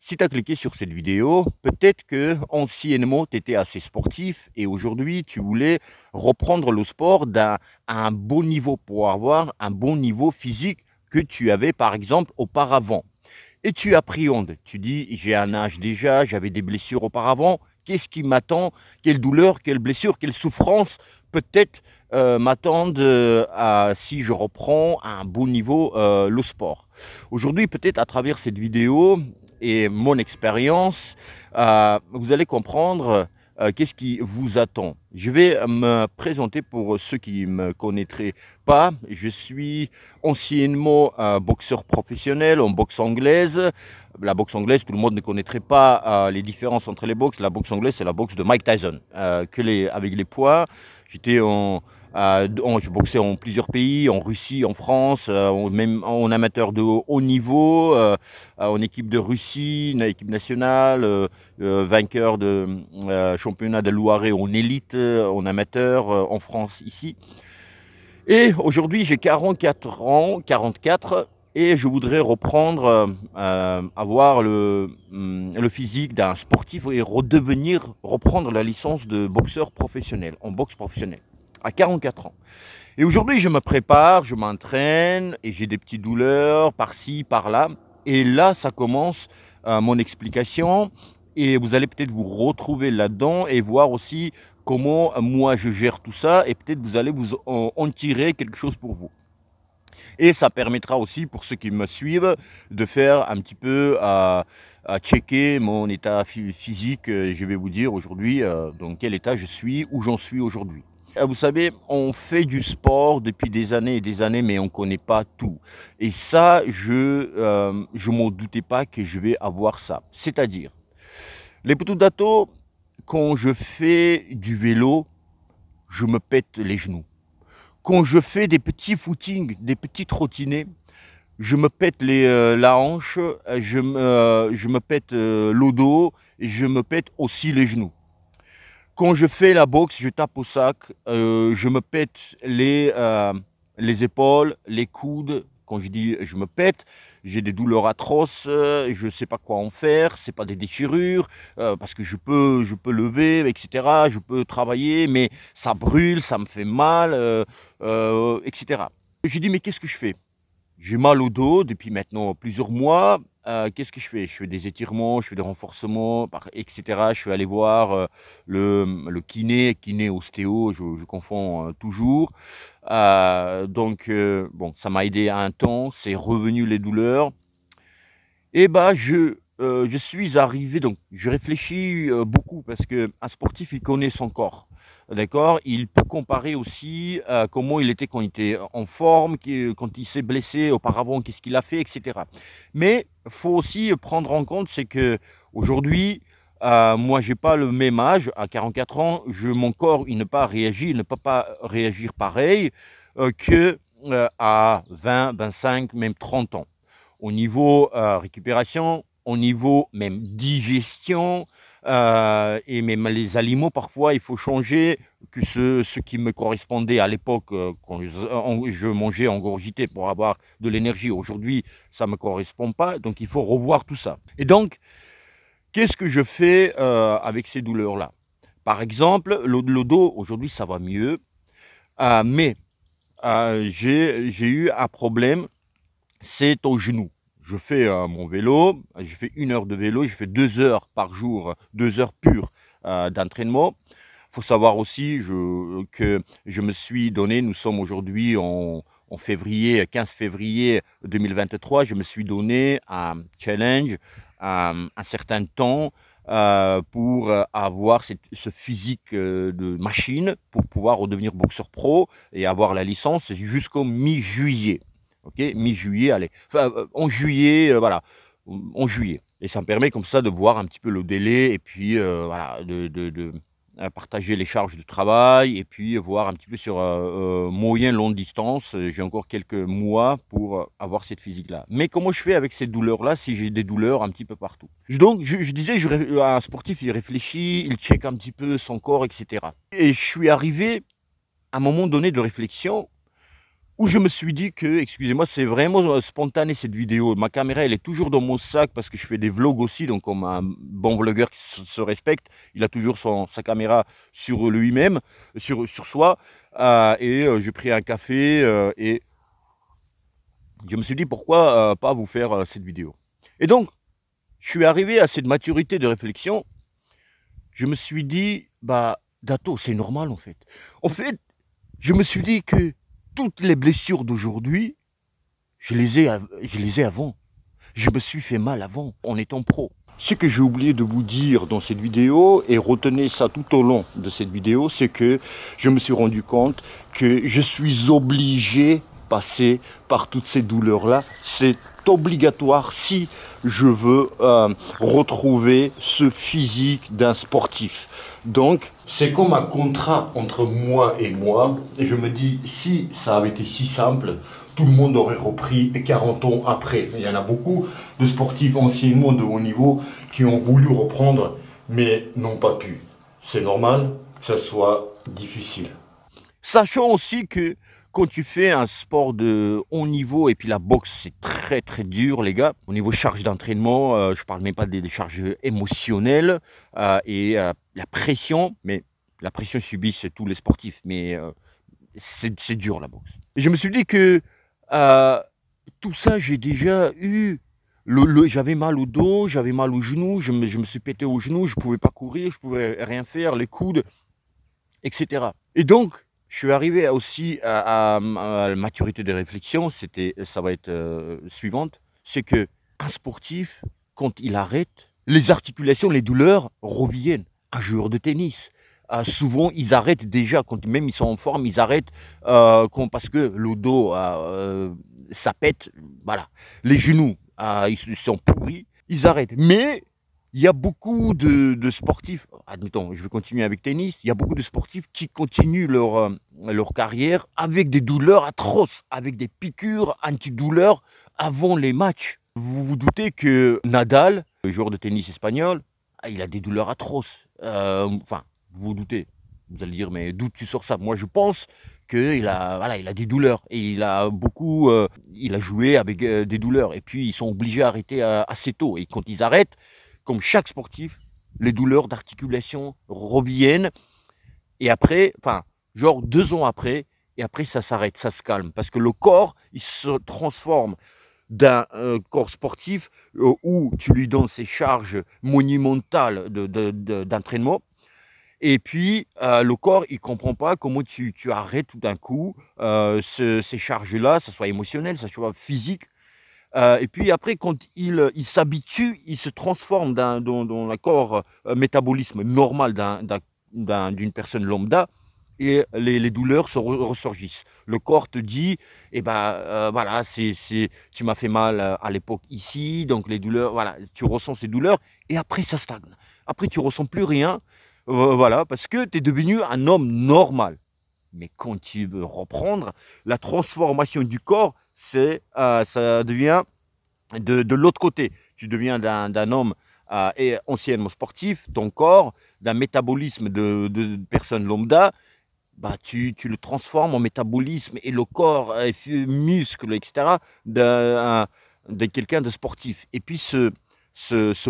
Si tu as cliqué sur cette vidéo, peut-être que anciennement tu étais assez sportif et aujourd'hui tu voulais reprendre le sport à un bon niveau pour avoir un bon niveau physique que tu avais par exemple auparavant. Et tu appréhendes, tu dis j'ai un âge déjà, j'avais des blessures auparavant, qu'est-ce qui m'attend, quelle douleur, quelle blessure, quelle souffrance peut-être m'attendent si je reprends à un bon niveau le sport. Aujourd'hui peut-être à travers cette vidéo et mon expérience, vous allez comprendre qu'est-ce qui vous attend. Je vais me présenter pour ceux qui ne me connaîtraient pas. Je suis anciennement boxeur professionnel en boxe anglaise. La boxe anglaise, tout le monde ne connaîtrait pas les différences entre les boxes. La boxe anglaise, c'est la boxe de Mike Tyson, avec les poids. J'étais je boxais en plusieurs pays, en Russie, en France, même en amateur de haut niveau, en équipe de Russie, une équipe nationale, vainqueur de championnat de Loiret en élite, en amateur, en France ici. Et aujourd'hui, j'ai 44 ans, 44, et je voudrais reprendre, avoir le physique d'un sportif et reprendre la licence de boxeur professionnel, en boxe professionnelle, à 44 ans. Et aujourd'hui, je me prépare, je m'entraîne, et j'ai des petites douleurs par-ci, par-là. Et là, ça commence mon explication, et vous allez peut-être vous retrouver là-dedans et voir aussi comment moi je gère tout ça, et peut-être vous allez vous en tirer quelque chose pour vous. Et ça permettra aussi pour ceux qui me suivent de faire un petit peu checker mon état physique. Je vais vous dire aujourd'hui dans quel état je suis, où j'en suis aujourd'hui. Vous savez, on fait du sport depuis des années et des années, mais on ne connaît pas tout. Et ça, je ne m'en doutais pas que je vais avoir ça. C'est-à-dire, les petits datos, quand je fais du vélo, je me pète les genoux. Quand je fais des petits footings, des petits trottinets, je me pète la hanche, je me pète le dos et je me pète aussi les genoux. Quand je fais la boxe, je tape au sac, je me pète les épaules, les coudes. Quand je dis je me pète, j'ai des douleurs atroces, je ne sais pas quoi en faire, c'est pas des déchirures, parce que je peux lever, etc. Je peux travailler, mais ça brûle, ça me fait mal, etc. Je dis mais qu'est-ce que je fais? J'ai mal au dos depuis maintenant plusieurs mois. Qu'est-ce que je fais? Je fais des étirements, je fais des renforcements, etc. Je suis allé voir le kiné ostéo, je confonds toujours. Bon, ça m'a aidé un temps, c'est revenu les douleurs. Et bah, je suis arrivé, donc je réfléchis beaucoup parce qu'un sportif, il connaît son corps. D'accord? Il peut comparer aussi comment il était quand il était en forme, quand il s'est blessé auparavant, qu'est-ce qu'il a fait, etc. Mais il faut aussi prendre en compte, c'est que aujourd'hui, moi, j'ai pas le même âge, à 44 ans, mon corps, il ne peut pas réagir pareil que à 20, 25, même 30 ans. Au niveau récupération, au niveau même digestion, et même les aliments, parfois, il faut changer que ce qui me correspondait à l'époque quand je mangeais en gorgité pour avoir de l'énergie. Aujourd'hui, ça ne me correspond pas, donc il faut revoir tout ça. Et donc, qu'est-ce que je fais avec ces douleurs-là? Par exemple, le dos, aujourd'hui, ça va mieux, mais j'ai eu un problème, c'est au genou. Je fais mon vélo, je fais 1 heure de vélo, je fais 2 heures par jour, 2 heures pures d'entraînement. Il faut savoir aussi que je me suis donné, nous sommes aujourd'hui en février, 15 février 2023, je me suis donné un challenge, un certain temps pour avoir ce physique de machine, pour pouvoir redevenir boxeur pro et avoir la licence jusqu'au mi-juillet. Ok, mi-juillet, allez, enfin, en juillet, voilà, en juillet. Et ça me permet comme ça de voir un petit peu le délai et puis voilà, de partager les charges de travail et puis voir un petit peu sur moyen, longue distance. J'ai encore quelques mois pour avoir cette physique-là. Mais comment je fais avec ces douleurs-là si j'ai des douleurs un petit peu partout? Donc je disais, un sportif, il réfléchit, il check un petit peu son corps, etc. Et je suis arrivé à un moment donné de réflexion. où je me suis dit que, excusez-moi, c'est vraiment spontané cette vidéo. Ma caméra, elle est toujours dans mon sac parce que je fais des vlogs aussi, donc comme un bon vlogueur qui se respecte, il a toujours sa caméra sur lui-même, sur soi. J'ai pris un café et je me suis dit pourquoi pas vous faire cette vidéo. Et donc, je suis arrivé à cette maturité de réflexion. Je me suis dit, bah, Dato, c'est normal en fait. En fait, je me suis dit que toutes les blessures d'aujourd'hui, je les ai avant. Je me suis fait mal avant, en étant pro. Ce que j'ai oublié de vous dire dans cette vidéo, et retenez ça tout au long de cette vidéo, c'est que je me suis rendu compte que je suis obligé de passer par toutes ces douleurs-là. C'est obligatoire si je veux retrouver ce physique d'un sportif. Donc, c'est comme un contrat entre moi et moi. Et je me dis, si ça avait été si simple, tout le monde aurait repris 40 ans après. Il y en a beaucoup de sportifs anciennement de haut niveau qui ont voulu reprendre, mais n'ont pas pu. C'est normal que ça soit difficile. Sachant aussi que quand tu fais un sport de haut niveau, et puis la boxe, c'est très très dur, les gars. Au niveau charge d'entraînement, je parle même pas des charges émotionnelles la pression, mais la pression subissent tous les sportifs, mais c'est dur la boxe. Et je me suis dit que tout ça, j'ai déjà eu. J'avais mal au dos, j'avais mal au genou, je me suis pété au genou, je ne pouvais pas courir, je ne pouvais rien faire, les coudes, etc. Et donc, je suis arrivé aussi à la maturité de réflexion, ça va être suivante, c'est que un sportif, quand il arrête, les articulations, les douleurs reviennent. Un joueur de tennis, souvent ils arrêtent déjà, quand même ils sont en forme, ils arrêtent parce que le dos, ça pète, voilà. Les genoux, ils sont pourris, ils arrêtent. Mais il y a beaucoup de sportifs, admettons, je vais continuer avec tennis, il y a beaucoup de sportifs qui continuent leur carrière avec des douleurs atroces, avec des piqûres antidouleurs avant les matchs. Vous vous doutez que Nadal, le joueur de tennis espagnol, il a des douleurs atroces. Enfin, vous vous doutez. Vous allez dire, mais d'où tu sors ça? Moi, je pense qu'il a, voilà, il a des douleurs. Et il a il a joué avec des douleurs. Et puis, ils sont obligés d'arrêter assez tôt. Et quand ils arrêtent, comme chaque sportif, les douleurs d'articulation reviennent. Et après, enfin, genre 2 ans après, et après, ça s'arrête, ça se calme. Parce que le corps, il se transforme d'un corps sportif où tu lui donnes ces charges monumentales d'entraînement. Et puis, le corps, il ne comprend pas comment tu arrêtes tout d'un coup ces charges-là, que ce soit émotionnel, que ce soit physique. Et puis après, quand il s'habitue, il se transforme dans le corps métabolisme normal d'une personne lambda, et les douleurs se ressurgissent. Le corps te dit, eh ben, voilà, tu m'as fait mal à l'époque ici, donc les douleurs, voilà, tu ressens ces douleurs, et après ça stagne. Après, tu ne ressens plus rien, voilà, parce que tu es devenu un homme normal. Mais quand tu veux reprendre, la transformation du corps, ça devient de l'autre côté. Tu deviens d'un homme anciennement sportif, ton corps, d'un métabolisme de personne lambda, bah, tu le transformes en métabolisme et le corps, muscle, etc., de quelqu'un de sportif. Et puis ce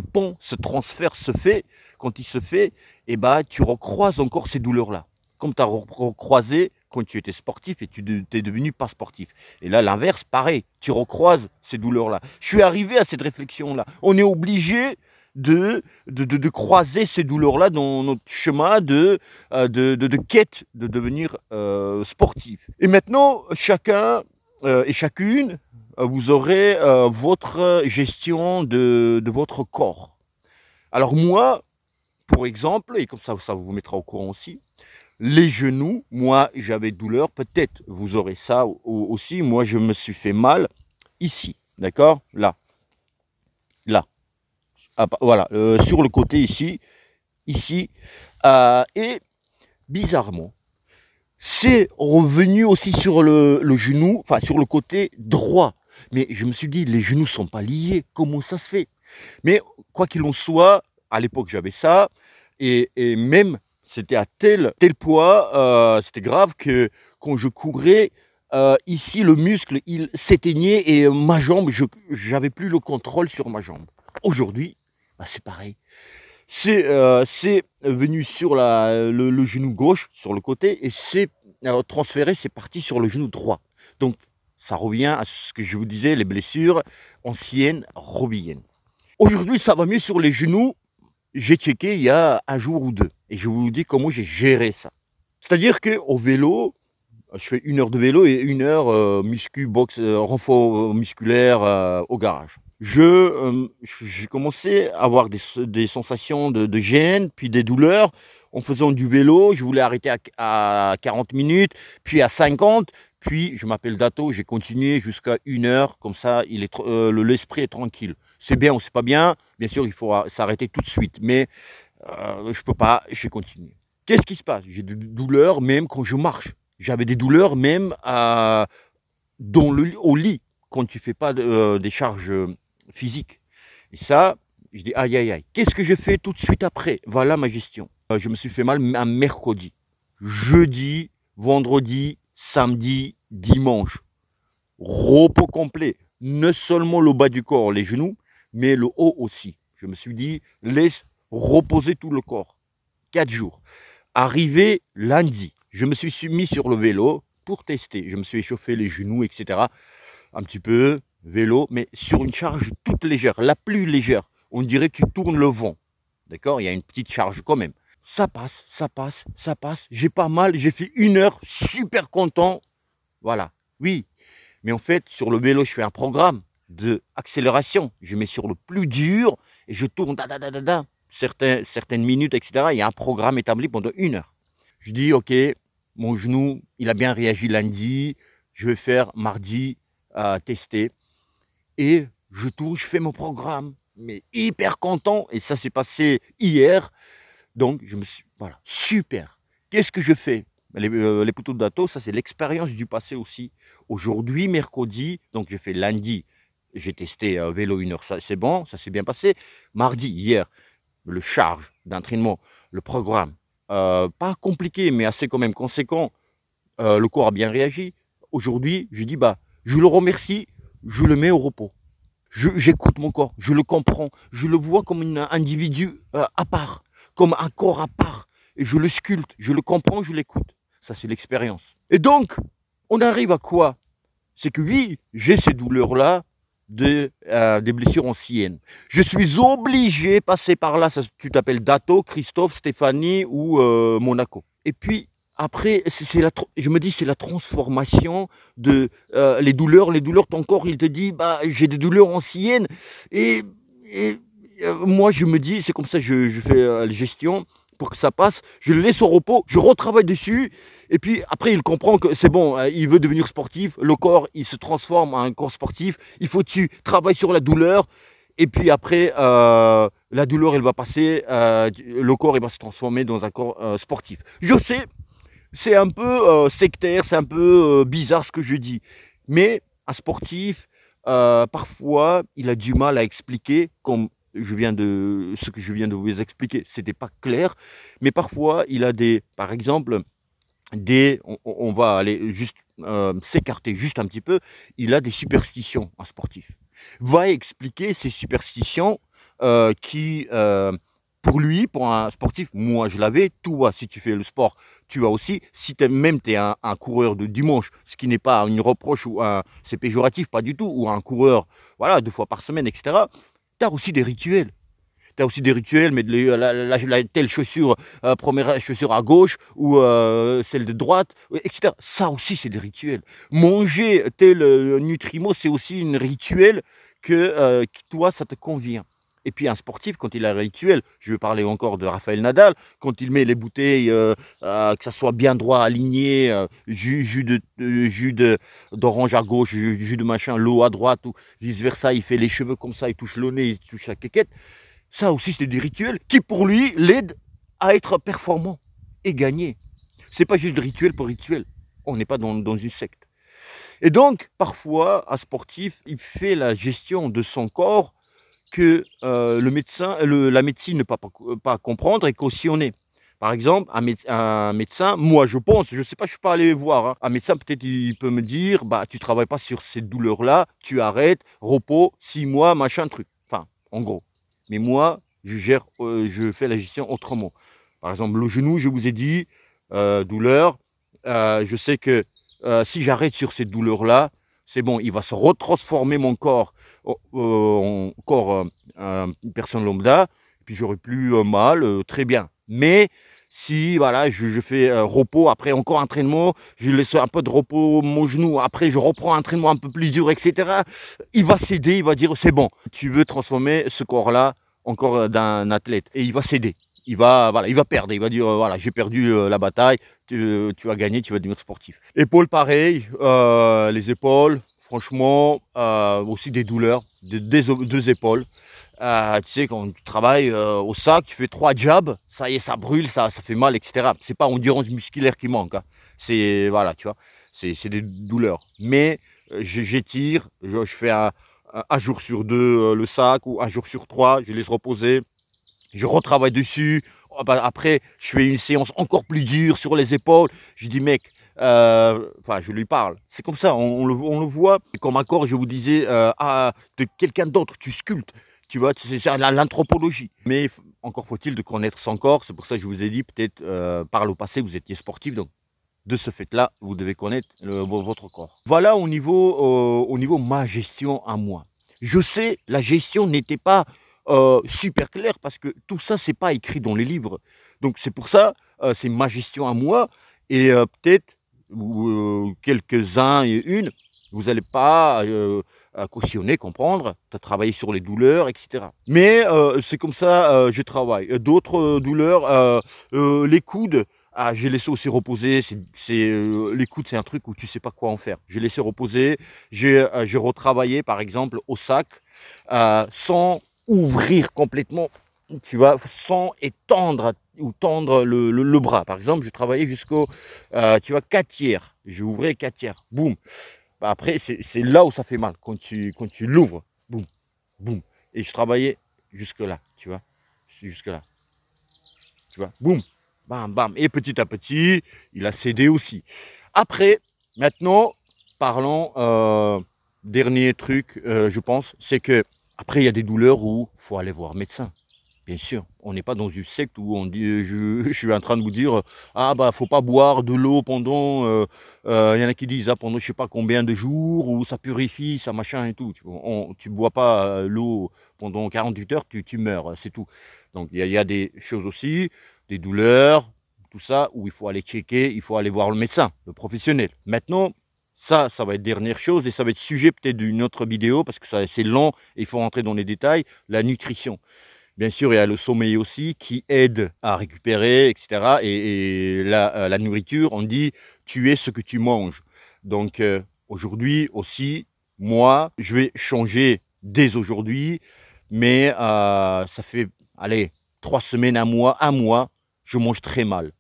pont, ce transfert se fait, quand il se fait, et bah, tu recroises encore ces douleurs-là. Comme tu as recroisé quand tu étais sportif et tu es devenu pas sportif. Et là, l'inverse, pareil, tu recroises ces douleurs-là. Je suis arrivé à cette réflexion-là. On est obligé de croiser ces douleurs-là dans notre chemin de quête de devenir sportif. Et maintenant, chacun et chacune, vous aurez votre gestion de votre corps. Alors moi, pour exemple, et comme ça vous mettra au courant aussi, les genoux, moi j'avais douleur, peut-être vous aurez ça aussi, moi je me suis fait mal ici, d'accord, là, voilà, sur le côté ici, et bizarrement, c'est revenu aussi sur le genou, enfin sur le côté droit. Mais je me suis dit, les genoux ne sont pas liés, comment ça se fait? Mais quoi qu'il en soit, à l'époque j'avais ça, et même c'était à tel poids, c'était grave que quand je courais, ici, le muscle, il s'éteignait et ma jambe, je n'avais plus le contrôle sur ma jambe. Aujourd'hui, bah, c'est pareil. C'est venu sur le genou gauche, sur le côté, et c'est transféré, c'est parti sur le genou droit. Donc, ça revient à ce que je vous disais, les blessures anciennes reviennent. Aujourd'hui, ça va mieux sur les genoux. J'ai checké il y a un jour ou deux, et je vous dis comment j'ai géré ça. C'est-à-dire qu'au vélo, je fais 1 heure de vélo et 1 heure muscu, boxe, renfort musculaire au garage. J'ai commencé à avoir des sensations de gêne, puis des douleurs. En faisant du vélo, je voulais arrêter à 40 minutes, puis à 50. Puis, je m'appelle Dato, j'ai continué jusqu'à 1 heure. Comme ça, l'esprit est tranquille. C'est bien ou c'est pas bien. Bien sûr, il faut s'arrêter tout de suite. Mais je peux pas, j'ai continué. Qu'est-ce qui se passe? J'ai des douleurs même quand je marche. J'avais des douleurs même au lit, quand tu ne fais pas des charges physiques. Et ça, je dis aïe aïe aïe. Qu'est-ce que j'ai fait tout de suite après? Voilà ma gestion. Je me suis fait mal un mercredi, jeudi, vendredi, samedi, dimanche. Repos complet. Non seulement le bas du corps, les genoux, mais le haut aussi. Je me suis dit, laisse reposer tout le corps. 4 jours. Arrivé lundi, je me suis mis sur le vélo pour tester. Je me suis échauffé les genoux, etc. Un petit peu, vélo, mais sur une charge toute légère, la plus légère. On dirait que tu tournes le vent. D'accord? Il y a une petite charge quand même. Ça passe, ça passe, ça passe. J'ai pas mal, j'ai fait 1 heure, super content. Voilà. Oui. Mais en fait, sur le vélo, je fais un programme d'accélération. Je mets sur le plus dur et je tourne, certaines minutes, etc. Il y a un programme établi pendant 1 heure. Je dis, ok, mon genou, il a bien réagi lundi, je vais faire mardi, tester. Et je tourne, je fais mon programme, mais hyper content. Et ça s'est passé hier. Donc, voilà, super. Qu'est-ce que je fais? Les poteaux de Dato, ça c'est l'expérience du passé aussi. Aujourd'hui, mercredi, donc j'ai fait lundi, j'ai testé vélo 1 heure, ça c'est bon, ça s'est bien passé. Mardi, hier, le charge d'entraînement, le programme, pas compliqué, mais assez quand même conséquent. Le corps a bien réagi. Aujourd'hui, je dis, bah, je le remercie, je le mets au repos. J'écoute mon corps, je le comprends, je le vois comme un individu à part, comme un corps à part. Et je le sculpte, je le comprends, je l'écoute. Ça, c'est l'expérience. Et donc, on arrive à quoi? C'est que oui, j'ai ces douleurs-là, des blessures anciennes. Je suis obligé de passer par là. Tu t'appelles Dato, Christophe, Stéphanie ou Monaco. Et puis après, je me dis c'est la transformation de les douleurs. Ton corps, il te dit bah j'ai des douleurs anciennes. Et moi, je me dis, c'est comme ça que je fais la gestion. Pour que ça passe, je le laisse au repos, je retravaille dessus, et puis après il comprend que c'est bon, il veut devenir sportif, le corps il se transforme en un corps sportif, il faut que tu travailles sur la douleur, et puis après la douleur elle va passer, le corps il va se transformer dans un corps sportif. Je sais, c'est un peu sectaire, c'est un peu bizarre ce que je dis, mais un sportif, parfois il a du mal à expliquer comme ce que je viens de vous expliquer, c'était pas clair, mais parfois il a par exemple, on va aller juste s'écarter juste un petit peu, il a des superstitions, un sportif. Va expliquer ces superstitions qui, pour lui, pour un sportif, moi je l'avais, toi si tu fais le sport, tu as aussi, si tu es un coureur de dimanche, ce qui n'est pas une reproche ou c'est péjoratif, pas du tout, ou un coureur, voilà, 2 fois par semaine, etc., tu as aussi des rituels. Tu as aussi des rituels, mais telle chaussure, première chaussure à gauche ou celle de droite, etc. Ça aussi, c'est des rituels. Manger tel nutriment, c'est aussi un rituel qui, toi, ça te convient. Et puis un sportif, quand il a un rituel, je vais parler encore de Rafael Nadal, quand il met les bouteilles, que ça soit bien droit, aligné, jus d'orange à gauche, jus de machin, l'eau à droite, ou vice-versa, il fait les cheveux comme ça, il touche le nez, il touche la quéquette. Ça aussi, c'est des rituels qui, pour lui, l'aident à être performant et gagner. Ce n'est pas juste rituel pour rituel. On n'est pas dans une secte. Et donc, parfois, un sportif, il fait la gestion de son corps que la médecine ne peut pas comprendre et cautionner. Par exemple, un médecin, moi je pense, je ne sais pas, je ne suis pas allé voir, hein. Un médecin peut-être il peut me dire, bah tu travailles pas sur cette douleur-là, tu arrêtes, repos, 6 mois, machin truc. Enfin, en gros. Mais moi, je fais la gestion autrement. Par exemple, le genou, je vous ai dit, douleur. Je sais que si j'arrête sur cette douleur-là, c'est bon, il va se retransformer mon corps en corps une personne lambda, puis j'aurai plus mal, très bien. Mais si voilà, je fais repos, après encore entraînement, je laisse un peu de repos mon genou, après je reprends un entraînement un peu plus dur, etc. Il va céder, il va dire c'est bon, tu veux transformer ce corps-là en corps d'un athlète. Et il va céder. Voilà, il va perdre, il va dire voilà, j'ai perdu la bataille, tu vas gagner, tu vas devenir sportif. Épaules pareil, les épaules, franchement, aussi des douleurs, deux épaules. Tu sais, quand tu travailles au sac, tu fais 3 jabs, ça y est, ça brûle, ça fait mal, etc. C'est pas endurance musculaire qui manque, hein. C'est, voilà, tu vois, c'est des douleurs. Mais j'étire, je fais un jour sur 2 le sac, ou un jour sur 3, je laisse reposer. Je retravaille dessus. Après, je fais une séance encore plus dure sur les épaules. Je dis, mec, enfin, je lui parle. C'est comme ça, on le voit. Comme un corps, je vous disais, de quelqu'un d'autre, tu sculptes. Tu vois, c'est l'anthropologie. Mais encore faut-il de connaître son corps. C'est pour ça que je vous ai dit, peut-être par le passé, vous étiez sportif. Donc, de ce fait-là, vous devez connaître votre corps. Voilà au niveau ma gestion à moi. Je sais, la gestion n'était pas super claire parce que tout ça, c'est pas écrit dans les livres. Donc c'est pour ça, c'est ma gestion à moi. Et peut-être, quelques-uns et une, vous n'allez pas cautionner, comprendre, tu as travaillé sur les douleurs, etc. Mais c'est comme ça, je travaille. D'autres douleurs, les coudes, j'ai laissé aussi reposer. Les coudes, c'est un truc où tu ne sais pas quoi en faire. J'ai laissé reposer. J'ai retravaillé, par exemple, au sac, sans ouvrir complètement, tu vois, sans étendre ou tendre le bras. Par exemple, je travaillais jusqu'au, tu vois, 4 tiers. J'ai ouvert 4 tiers. Boum. Bah, après, c'est là où ça fait mal, quand tu l'ouvres. Boum, boum. Et je travaillais jusque là, tu vois. Jusque là. Tu vois. Boum. Bam, bam. Et petit à petit, il a cédé aussi. Après, maintenant, parlons, dernier truc, je pense, c'est que après, il y a des douleurs où il faut aller voir médecin. Bien sûr, on n'est pas dans une secte où on dit, je suis en train de vous dire, ah bah faut pas boire de l'eau pendant, il y en a qui disent, pendant je sais pas combien de jours, ou ça purifie, ça machin et tout. Tu bois pas l'eau pendant 48 heures, tu meurs, c'est tout. Donc il y a des choses aussi, des douleurs, tout ça, où il faut aller checker, il faut aller voir le médecin, le professionnel. Maintenant, ça va être dernière chose, et ça va être sujet peut-être d'une autre vidéo, parce que c'est lent, et il faut rentrer dans les détails, la nutrition. Bien sûr, il y a le sommeil aussi qui aide à récupérer, etc. Et la nourriture, on dit, tu es ce que tu manges. Donc aujourd'hui aussi, moi, je vais changer dès aujourd'hui, mais ça fait, allez, 3 semaines, un mois, je mange très mal.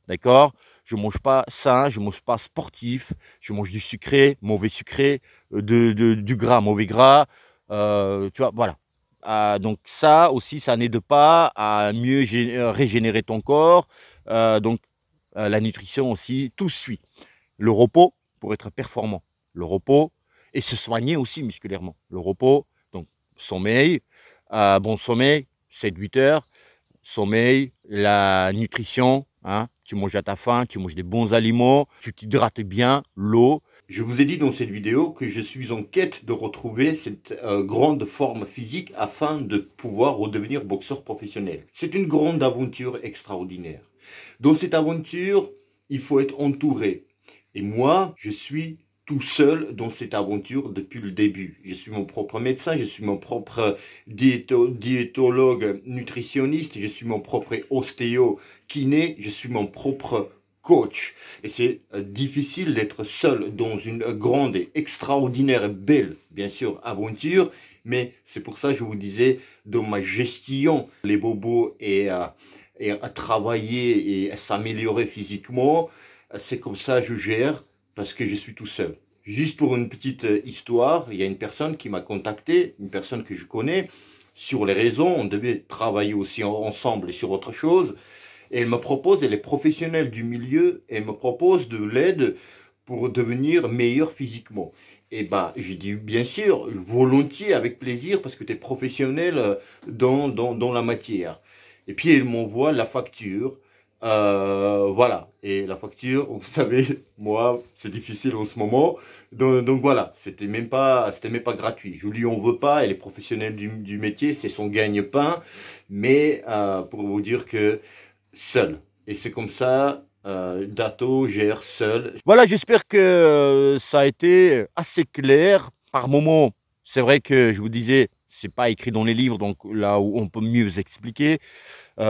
D'accord? Je mange pas sain, je mange pas sportif, je mange du sucré, mauvais sucré, du gras, mauvais gras. Tu vois, voilà. Donc ça aussi, ça n'aide pas à mieux régénérer ton corps. Donc la nutrition aussi, tout suit. Le repos pour être performant. Le repos et se soigner aussi musculairement. Le repos, donc sommeil, bon sommeil, 7-8 heures. Sommeil, la nutrition, hein, tu manges à ta faim, tu manges des bons aliments, tu t'hydrates bien, l'eau. Je vous ai dit dans cette vidéo que je suis en quête de retrouver cette grande forme physique afin de pouvoir redevenir boxeur professionnel. C'est une grande aventure extraordinaire. Dans cette aventure, il faut être entouré. Et moi, je suis tout seul dans cette aventure depuis le début. Je suis mon propre médecin, je suis mon propre diétologue nutritionniste, je suis mon propre ostéo kiné, je suis mon propre coach. Et c'est difficile d'être seul dans une grande et extraordinaire et belle, bien sûr, aventure. Mais c'est pour ça que je vous disais, dans ma gestion, les bobos et à travailler et à s'améliorer physiquement, c'est comme ça que je gère, parce que je suis tout seul. Juste pour une petite histoire, il y a une personne qui m'a contacté, une personne que je connais, sur les réseaux. On devait travailler aussi ensemble sur autre chose. Et elle est professionnelle du milieu, et elle me propose de l'aide pour devenir meilleur physiquement. Et bah, j'ai dit bien sûr, volontiers, avec plaisir, parce que tu es professionnel dans la matière. Et puis elle m'envoie la facture. Voilà. Et la facture, vous savez, moi, c'est difficile en ce moment. Donc voilà, c'était même pas gratuit. Je lui en veux pas, elle est professionnelle du métier, c'est son gagne-pain. Mais pour vous dire que seul. Et c'est comme ça, Dato gère seul. Voilà, j'espère que ça a été assez clair. Par moments, c'est vrai que je vous disais, c'est pas écrit dans les livres, donc là où on peut mieux vous expliquer.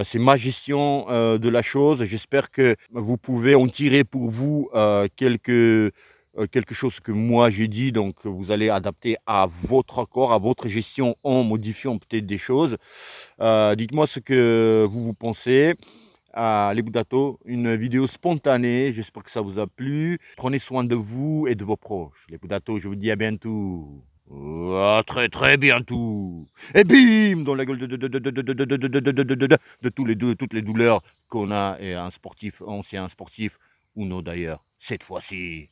C'est ma gestion de la chose. J'espère que vous pouvez en tirer pour vous quelque chose que moi j'ai dit, donc vous allez adapter à votre corps, à votre gestion en modifiant peut-être des choses. Dites-moi ce que vous pensez. Les Boudato, une vidéo spontanée, j'espère que ça vous a plu. Prenez soin de vous et de vos proches. Les Boudato, je vous dis à bientôt. À très très bientôt. Et bim dans la gueule de toutes les douleurs qu'on a et un sportif, ancien sportif, ou non d'ailleurs, cette fois-ci.